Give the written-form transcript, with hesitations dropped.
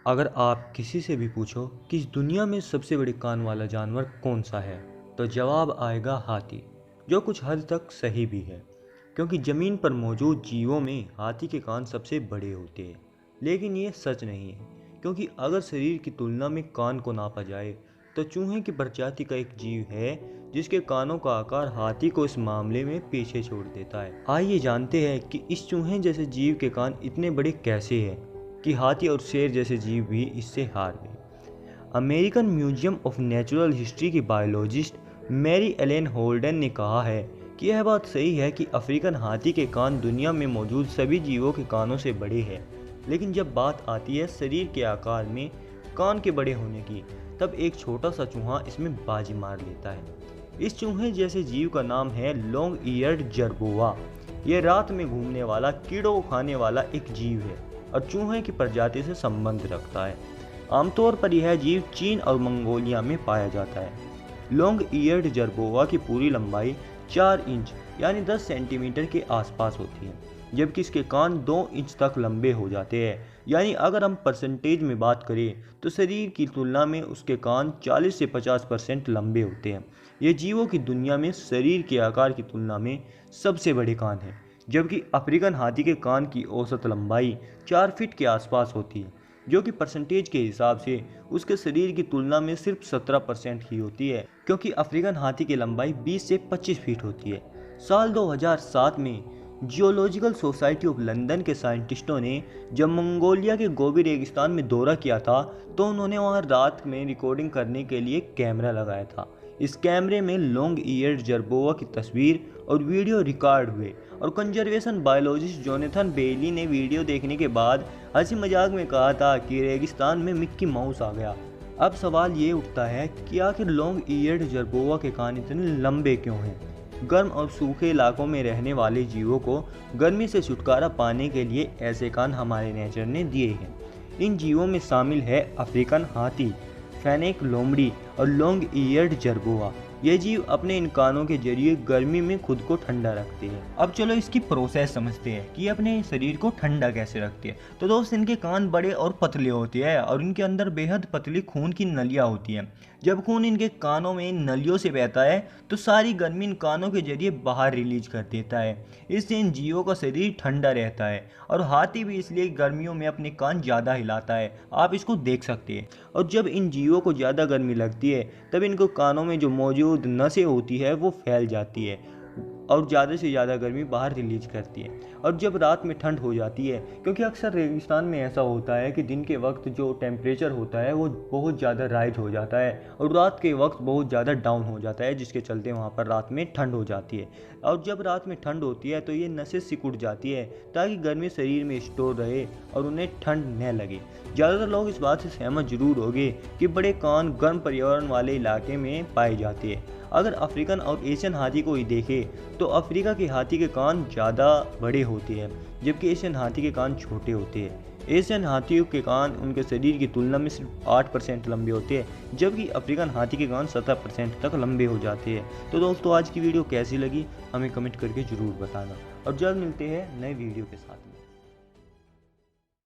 अगर आप किसी से भी पूछो कि इस दुनिया में सबसे बड़े कान वाला जानवर कौन सा है, तो जवाब आएगा हाथी, जो कुछ हद तक सही भी है, क्योंकि ज़मीन पर मौजूद जीवों में हाथी के कान सबसे बड़े होते हैं। लेकिन ये सच नहीं है, क्योंकि अगर शरीर की तुलना में कान को नापा जाए, तो चूहे की प्रजाति का एक जीव है जिसके कानों का आकार हाथी को इस मामले में पीछे छोड़ देता है। आइए जानते हैं कि इस चूहे जैसे जीव के कान इतने बड़े कैसे हैं कि हाथी और शेर जैसे जीव भी इससे हार गए। American museum of natural history की बायोलॉजिस्ट मैरी एलेन होल्डन ने कहा है कि यह बात सही है कि अफ्रीकन हाथी के कान दुनिया में मौजूद सभी जीवों के कानों से बड़े हैं, लेकिन जब बात आती है शरीर के आकार में कान के बड़े होने की, तब एक छोटा सा चूहा इसमें बाजी मार लेता है। इस चूहे जैसे जीव का नाम है लॉन्ग ईयर्ड जरबोआ। यह रात में घूमने वाला, कीड़ों को खाने वाला एक जीव है और चूहे की प्रजाति से संबंध रखता है। आमतौर पर यह जीव चीन और मंगोलिया में पाया जाता है। लॉन्ग ईयर्ड जरबोआ की पूरी लंबाई 4 इंच यानी 10 सेंटीमीटर के आसपास होती है, जबकि इसके कान 2 इंच तक लंबे हो जाते हैं। यानी अगर हम परसेंटेज में बात करें तो शरीर की तुलना में उसके कान 40 से 50% लंबे होते हैं। ये जीवों की दुनिया में शरीर के आकार की तुलना में सबसे बड़े कान हैं, जबकि अफ्रीकन हाथी के कान की औसत लंबाई 4 फीट के आसपास होती है, जो कि परसेंटेज के हिसाब से उसके शरीर की तुलना में सिर्फ 17% ही होती है, क्योंकि अफ्रीकन हाथी की लंबाई 20 से 25 फीट होती है। साल 2007 में जियोलॉजिकल सोसाइटी ऑफ लंदन के साइंटिस्टों ने जब मंगोलिया के गोबी रेगिस्तान में दौरा किया था, तो उन्होंने वहां रात में रिकॉर्डिंग करने के लिए कैमरा लगाया था। इस कैमरे में लॉन्ग ईयर्ड जरबोआ की तस्वीर और वीडियो रिकॉर्ड हुए और कंजर्वेशन बायोलॉजिस्ट जोनाथन बेली ने वीडियो देखने के बाद हंसी मजाक में कहा था कि रेगिस्तान में मिक्की माउस आ गया। अब सवाल ये उठता है कि आखिर लॉन्ग ईयर्ड जरबोआ के कान इतने लंबे क्यों हैं? गर्म और सूखे इलाकों में रहने वाले जीवों को गर्मी से छुटकारा पाने के लिए ऐसे कान हमारे नेचर ने दिए हैं। इन जीवों में शामिल है अफ्रीकन हाथी, फेनेक लोमड़ी और लॉन्ग ईयर्ड जरबोआ। ये जीव अपने इन कानों के जरिए गर्मी में खुद को ठंडा रखते हैं। अब चलो इसकी प्रोसेस समझते हैं कि अपने शरीर को ठंडा कैसे रखते हैं। तो दोस्त, इनके कान बड़े और पतले होते हैं और इनके अंदर बेहद पतली खून की नलियाँ होती हैं। जब खून इनके कानों में इन नलियों से बहता है तो सारी गर्मी इन कानों के जरिए बाहर रिलीज कर देता है। इससे इन जीवों का शरीर ठंडा रहता है और हाथी भी इसलिए गर्मियों में अपने कान ज़्यादा हिलाता है। आप इसको देख सकते हैं। और जब इन जीवों को ज़्यादा गर्मी लगती है, तब इनको कानों में जो मौजूद नसें होती है वो फैल जाती है और ज़्यादा से ज़्यादा गर्मी बाहर रिलीज करती है। और जब रात में ठंड हो जाती है, क्योंकि अक्सर रेगिस्तान में ऐसा होता है कि दिन के वक्त जो टेम्परेचर होता है वो बहुत ज़्यादा राइज हो जाता है और रात के वक्त बहुत ज़्यादा डाउन हो जाता है, जिसके चलते वहाँ पर रात में ठंड हो जाती है। और जब रात में ठंड होती है तो ये नसें सिकुड़ जाती है ताकि गर्मी शरीर में स्टोर रहे और उन्हें ठंड न लगे। ज़्यादातर लोग इस बात से सहमत जरूर होंगे कि बड़े कान गर्म पर्यावरण वाले इलाके में पाए जाते हैं। अगर अफ्रीकन और एशियन हाथी को ही देखें तो अफ्रीका के हाथी के कान ज़्यादा बड़े होते हैं, जबकि एशियन हाथी के कान छोटे होते हैं। एशियन हाथियों के कान उनके शरीर की तुलना में सिर्फ 8% लंबे होते हैं, जबकि अफ्रीकन हाथी के कान 17% तक लंबे हो जाते हैं। तो दोस्तों, आज की वीडियो कैसी लगी हमें कमेंट करके ज़रूर बताना और जल्द मिलते हैं नए वीडियो के साथ।